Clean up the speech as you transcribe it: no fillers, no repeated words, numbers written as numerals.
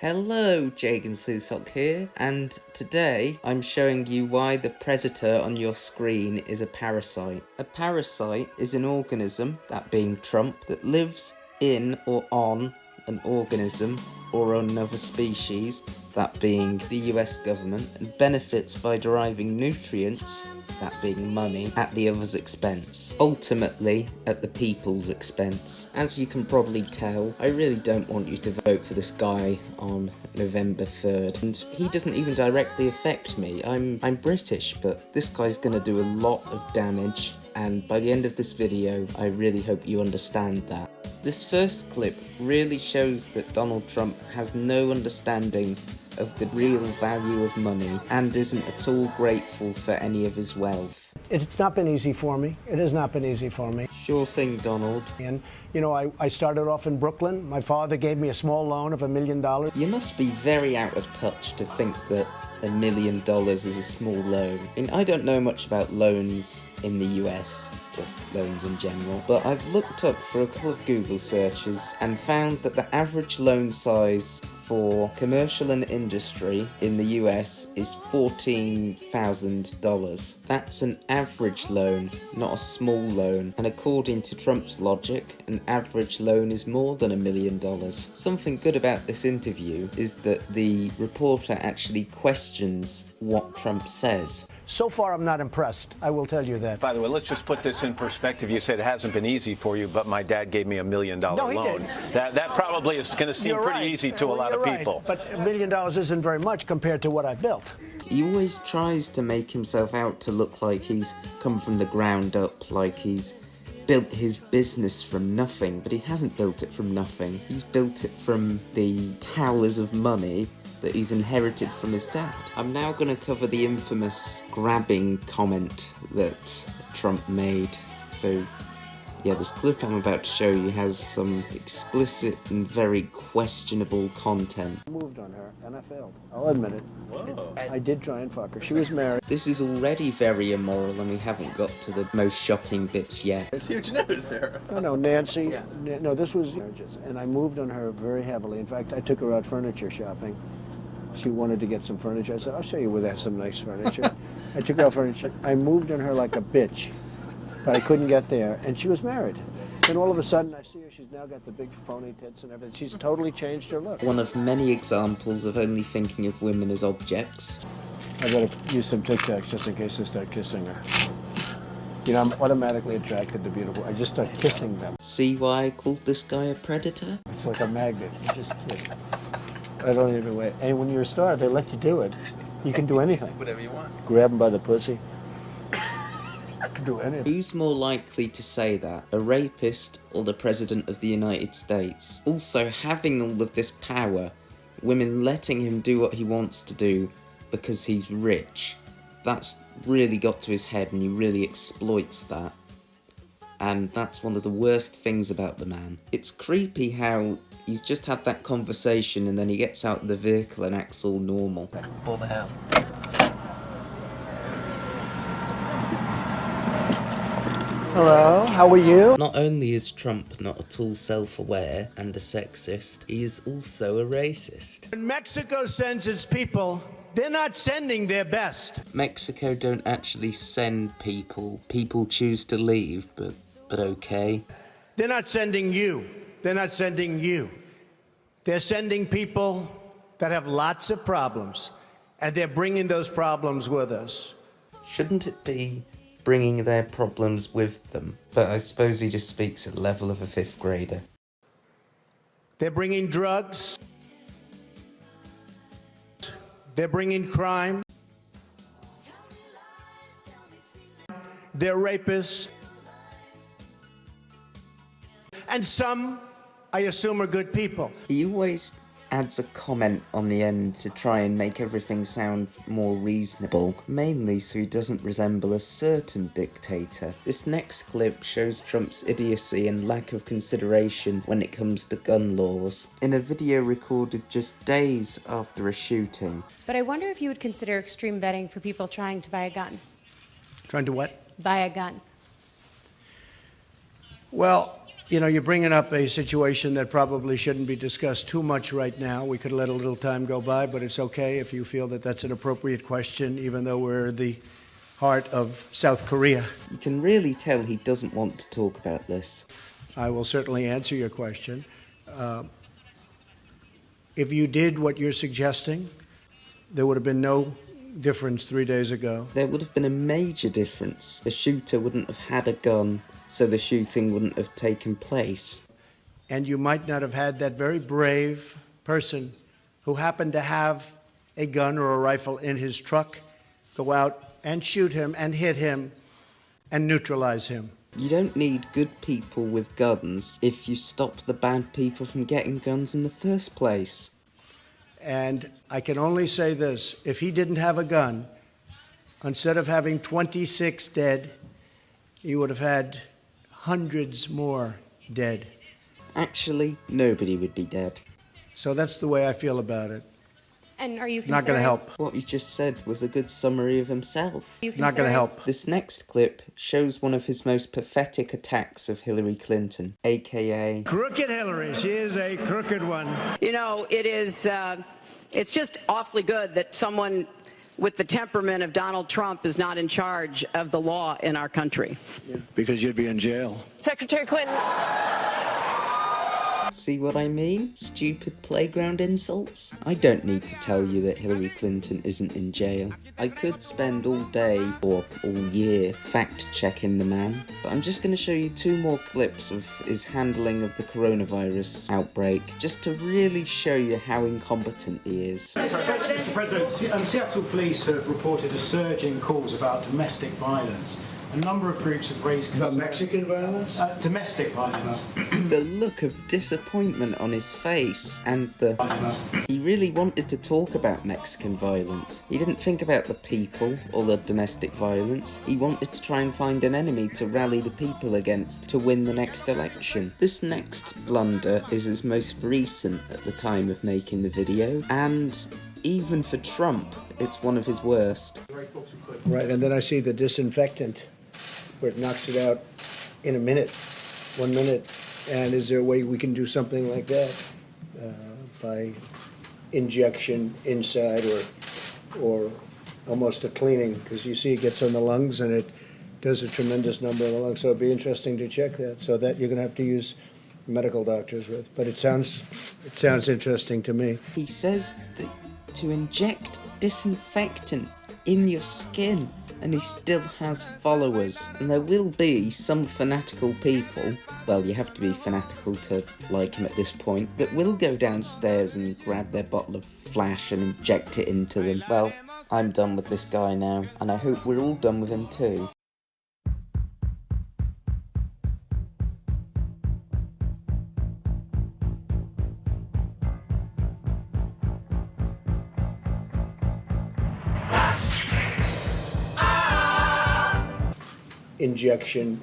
Hello, Jagan Susok here, and today I'm showing you why the predator on your screen is a parasite. A parasite is an organism, that being Trump, that lives in or on an organism or another species, that being the US government, and benefits by deriving nutrients, that being money, at the other's expense. Ultimately, at the people's expense. As you can probably tell, I really don't want you to vote for this guy on November 3rd, and he doesn't even directly affect me. I'm British, but this guy's gonna do a lot of damage, and by the end of this video, I really hope you understand that. This first clip really shows that Donald Trump has no understanding of the real value of money and isn't at all grateful for any of his wealth. It's not been easy for me. It has not been easy for me. Sure thing, Donald. And, you know, I started off in Brooklyn. My father gave me a small loan of $1 million. You must be very out of touch to think that $1 million is a small loan. I mean, I don't know much about loans in the US, or loans in general, but I've looked up for a couple of Google searches and found that the average loan size for commercial and industry in the US is $14,000. That's an average loan, not a small loan, and according to Trump's logic, an average loan is more than $1 million. Something good about this interview is that the reporter actually questions what Trump says. So far, I'm not impressed. I will tell you that. By the way, let's just put this in perspective. You said it hasn't been easy for you, but my dad gave me $1 million No, he loan. didn't. That probably is going to seem You're pretty right. easy to a lot You're of right. people. But $1 million isn't very much compared to what I built. He always tries to make himself out to look like he's come from the ground up, like he's built his business from nothing, but he hasn't built it from nothing. He's built it from the towers of money that he's inherited from his dad. I'm now going to cover the infamous grabbing comment that Trump made. So, yeah, this clip I'm about to show you has some explicit and very questionable content. I moved on her, and I failed. I'll admit it. Whoa. I did try and fuck her. She was married. This is already very immoral, and we haven't got to the most shocking bits yet. It's huge news, Sarah. No, Nancy. Yeah. No, this was marriages. And I moved on her very heavily. In fact, I took her out furniture shopping. She wanted to get some furniture. I said, I'll show you where they have some nice furniture. I took her out furniture. I moved on her like a bitch, but I couldn't get there. And she was married. Then all of a sudden, I see her. She's now got the big phony tits and everything. She's totally changed her look. One of many examples of only thinking of women as objects. I gotta use some Tic Tacs just in case I start kissing her. You know, I'm automatically attracted to beautiful. I just start kissing them. See why I called this guy a predator? It's like a magnet. You just kiss. I don't even wait. And when you're a star, they let you do it. You can do anything. Whatever you want. Grab them by the pussy. I can do anything. Who's more likely to say that? A rapist or the President of the United States? Also, having all of this power, women letting him do what he wants to do because he's rich, that's really got to his head and he really exploits that. And that's one of the worst things about the man. It's creepy how he's just had that conversation and then he gets out of the vehicle and acts all normal. Pull the hell. Hello, how are you? Not only is Trump not at all self-aware and a sexist, he is also a racist. When Mexico sends its people, they're not sending their best. Mexico don't actually send people. People choose to leave, but okay. They're not sending you. They're not sending you. They're sending people that have lots of problems, and they're bringing those problems with us. Shouldn't it be bringing their problems with them? But I suppose he just speaks at the level of a 5th grader. They're bringing drugs. They're bringing crime. They're rapists. And some, I assume, are good people. He always adds a comment on the end to try and make everything sound more reasonable, mainly so he doesn't resemble a certain dictator. This next clip shows Trump's idiocy and lack of consideration when it comes to gun laws. In a video recorded just days after a shooting. But I wonder if you would consider extreme vetting for people trying to buy a gun. Trying to what? Buy a gun. Well, You know, you're bringing up a situation that probably shouldn't be discussed too much right now. We could let a little time go by, but it's okay if you feel that that's an appropriate question, even though we're the heart of South Korea. You can really tell he doesn't want to talk about this. I will certainly answer your question. If you did what you're suggesting, there would have been no difference 3 days ago. There would have been a major difference. The shooter wouldn't have had a gun, so the shooting wouldn't have taken place. And you might not have had that very brave person who happened to have a gun or a rifle in his truck go out and shoot him and hit him and neutralize him. You don't need good people with guns if you stop the bad people from getting guns in the first place. And I can only say this, if he didn't have a gun, instead of having 26 dead, he would have had hundreds more dead. Actually, nobody would be dead. So that's the way I feel about it. And are you Not going to help. What you just said was a good summary of himself. Not going to help. This next clip shows one of his most pathetic attacks of Hillary Clinton, aka Crooked Hillary. She is a crooked one. You know, it's just awfully good that someone with the temperament of Donald Trump is not in charge of the law in our country. Yeah, because you'd be in jail. Secretary Clinton. See what I mean? Stupid playground insults? I don't need to tell you that Hillary Clinton isn't in jail. I could spend all day, or all year, fact-checking the man, but I'm just going to show you 2 more clips of his handling of the coronavirus outbreak, just to really show you how incompetent he is. Mr. President, Seattle police have reported a surge in calls about domestic violence. A number of groups have raised concerns. About Mexican violence? Domestic violence. The look of disappointment on his face, and he really wanted to talk about Mexican violence. He didn't think about the people or the domestic violence. He wanted to try and find an enemy to rally the people against to win the next election. This next blunder is his most recent at the time of making the video, and even for Trump, it's one of his worst. Right, and then I see the disinfectant, where it knocks it out in a minute, 1 minute. And is there a way we can do something like that by injection inside or almost a cleaning? Because you see it gets on the lungs and it does a tremendous number of the lungs. So it'd be interesting to check that. So that you're going to have to use medical doctors with. But it sounds interesting to me. He says that to inject disinfectant in your skin, and he still has followers. And there will be some fanatical people, well, you have to be fanatical to like him at this point, that will go downstairs and grab their bottle of Flash and inject it into them. Well, I'm done with this guy now, and I hope we're all done with him too. Injection